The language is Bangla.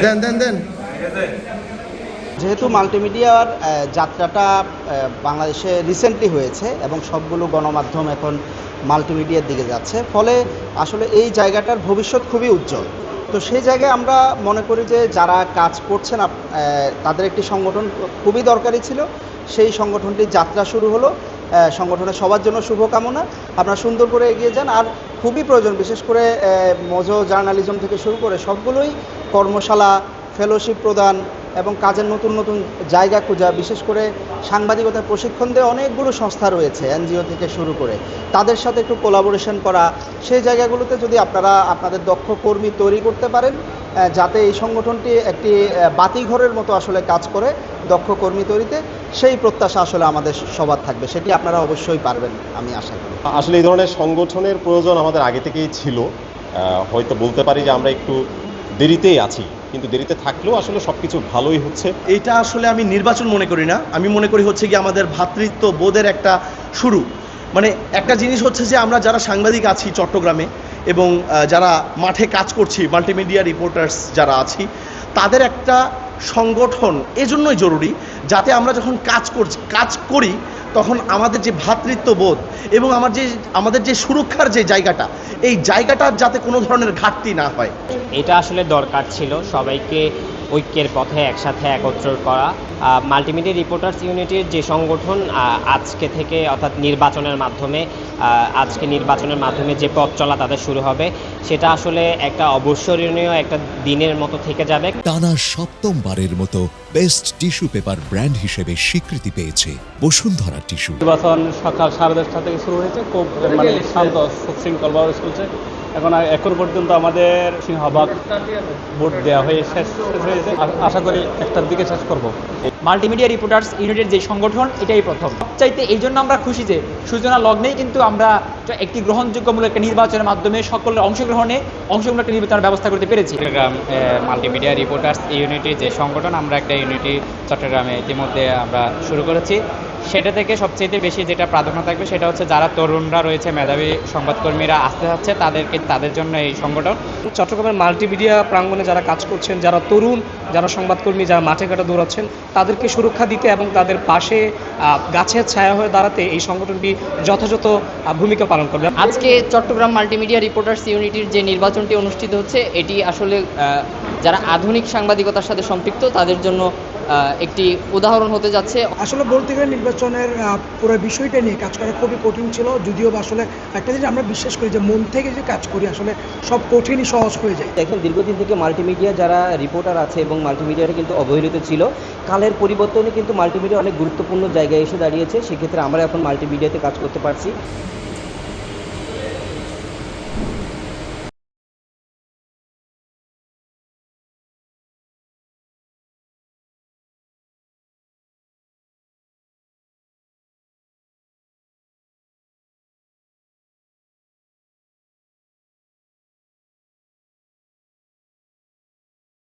দেন দেন দেন। যেহেতু মাল্টিমিডিয়ার যাত্রাটা বাংলাদেশে রিসেন্টলি হয়েছে এবং সবগুলো গণমাধ্যম এখন মাল্টিমিডিয়ার দিকে যাচ্ছে, ফলে আসলে এই জায়গাটার ভবিষ্যৎ খুবই উজ্জ্বল। তো সেই জায়গায় আমরা মনে করি যে যারা কাজ করছেন তাদের একটি সংগঠন খুবই দরকারি ছিল। সেই সংগঠনটির যাত্রা শুরু হলো। সংগঠনের সবার জন্য শুভকামনা। আপনারা সুন্দর করে এগিয়ে যান। আর খুবই প্রয়োজন, বিশেষ করে মজো জার্নালিজম থেকে শুরু করে সবগুলোই কর্মশালা, ফেলোশিপ প্রদান এবং কাজের নতুন নতুন জায়গা খোঁজা, বিশেষ করে সাংবাদিকতার প্রশিক্ষণ দেওয়া অনেকগুলো সংস্থা রয়েছে এনজিও থেকে শুরু করে, তাদের সাথে একটু কোলাবোরেশন করা। সেই জায়গাগুলোতে যদি আপনারা আপনাদের দক্ষ কর্মী তৈরি করতে পারেন, যাতে এই সংগঠনটি একটি বাতিঘরের মতো আসলে কাজ করে দক্ষ কর্মী তৈরিতে, সেই প্রত্যাশা আসলে আমাদের সবার থাকবে। সেটি আপনারা অবশ্যই পারবেন, আমি আশা করি। আসলে এই ধরনের সংগঠনের প্রয়োজন আমাদের আগে থেকেই ছিল। হয়তো বলতে পারি যে আমরা একটু দেরিতেই আছি, কিন্তু দেরিতে থাকলেও আসলে সবকিছু ভালোই হচ্ছে। এইটা আসলে আমি নির্বাচন মনে করি না, আমি মনে করি হচ্ছে কি আমাদের ভ্রাতৃত্ব বোধের একটা শুরু। মানে একটা জিনিস হচ্ছে যে আমরা যারা সাংবাদিক আছি চট্টগ্রামে এবং যারা মাঠে কাজ করছি, মাল্টিমিডিয়া রিপোর্টার্স যারা আছি, তাদের একটা সংগঠন এজন্যই জরুরি, যাতে আমরা যখন কাজ করি তখন আমাদের যে ভ্রাতৃত্ববোধ এবং আমাদের যে সুরক্ষার যে জায়গাটা, এই জায়গাটার যাতে কোনো ধরনের ঘাটতি না হয়। এটা আসলে দরকার ছিল সবাইকে ঐক্যের পথে একসাথে একত্র করা। মাল্টিমিডিয়া রিপোর্টার্স ইউনিটির যে সংগঠন আজকে থেকে, অর্থাৎ নির্বাচনের মাধ্যমে যে পথ চলা তাদের শুরু হবে, সেটা আসলে একটা অবসরণীয় একটা দিনের মতো থেকে যাবে। টানা সপ্তমবারের মতো বেস্ট টিস্যু পেপার ব্র্যান্ড হিসেবে স্বীকৃতি পেয়েছে বসুন্ধরা টিস্যু। নির্বাচন সকাল 10:30 থেকে শুরু হয়েছে, খুব শান্ত সুশৃঙ্খলভাবে চলছে। এখন পর্যন্ত আমাদের সিংহভাগ ভোট দেওয়া হয়ে শেষ হয়েছে। আশা করি 1টার দিকে শেষ করব। মাল্টিমিডিয়া রিপোর্টার্স ইউনিটের যে সংগঠন, এটাই প্রথম। সবচাইতে এই জন্য আমরা খুশি যে সূচনা লগ্নেই কিন্তু আমরা একটি গ্রহণযোগ্যমূলক একটা নির্বাচনের মাধ্যমে সকলের অংশগ্রহণ একটা নির্বাচনের ব্যবস্থা করতে পেরেছি। চট্টগ্রাম মাল্টিমিডিয়া রিপোর্টার্স ইউনিটির যে সংগঠন, আমরা একটা ইউনিটি চট্টগ্রামে ইতিমধ্যে আমরা শুরু করেছি। সেটা থেকে সবচেয়ে বেশি যেটা প্রাধান্য থাকবে সেটা হচ্ছে যারা তরুণরা রয়েছে, মেধাবী সংবাদকর্মীরা আসতে যাচ্ছে, তাদের জন্য এই সংগঠন। চট্টগ্রামের মাল্টিমিডিয়া প্রাঙ্গণে যারা কাজ করছেন, যারা তরুণ, যারা সংবাদকর্মী, যারা মাঠে ঘাটে দৌড়াচ্ছেন, তাদেরকে সুরক্ষা দিতে এবং তাদের পাশে গাছের ছায়া হয়ে দাঁড়াতে এই সংগঠনটি যথাযথ ভূমিকা পালন করবে। আজকে চট্টগ্রাম মাল্টিমিডিয়া রিপোর্টার্স ইউনিটির যে নির্বাচনটি অনুষ্ঠিত হচ্ছে, এটি আসলে যারা আধুনিক সাংবাদিকতার সাথে সম্পৃক্ত তাদের জন্য একটি উদাহরণ হতে যাচ্ছে। আসলে বলতে গেলে নির্বাচনের পুরো বিষয়টা নিয়ে কাজ করা খুবই কঠিন ছিল, যদিও বা আসলে একটা জিনিস আমরা বিশ্বাস করি যে মন থেকে যে কাজ করি আসলে সব কঠিনই সহজ হয়ে যায়। দেখেন, দীর্ঘদিন থেকে মাল্টিমিডিয়া যারা রিপোর্টার আছে এবং মাল্টিমিডিয়াটা কিন্তু অবহেলিত ছিল, কালের পরিবর্তনে কিন্তু মাল্টিমিডিয়া অনেক গুরুত্বপূর্ণ জায়গায় এসে দাঁড়িয়েছে। সেক্ষেত্রে আমরা এখন মাল্টিমিডিয়াতে কাজ করতে পারছি।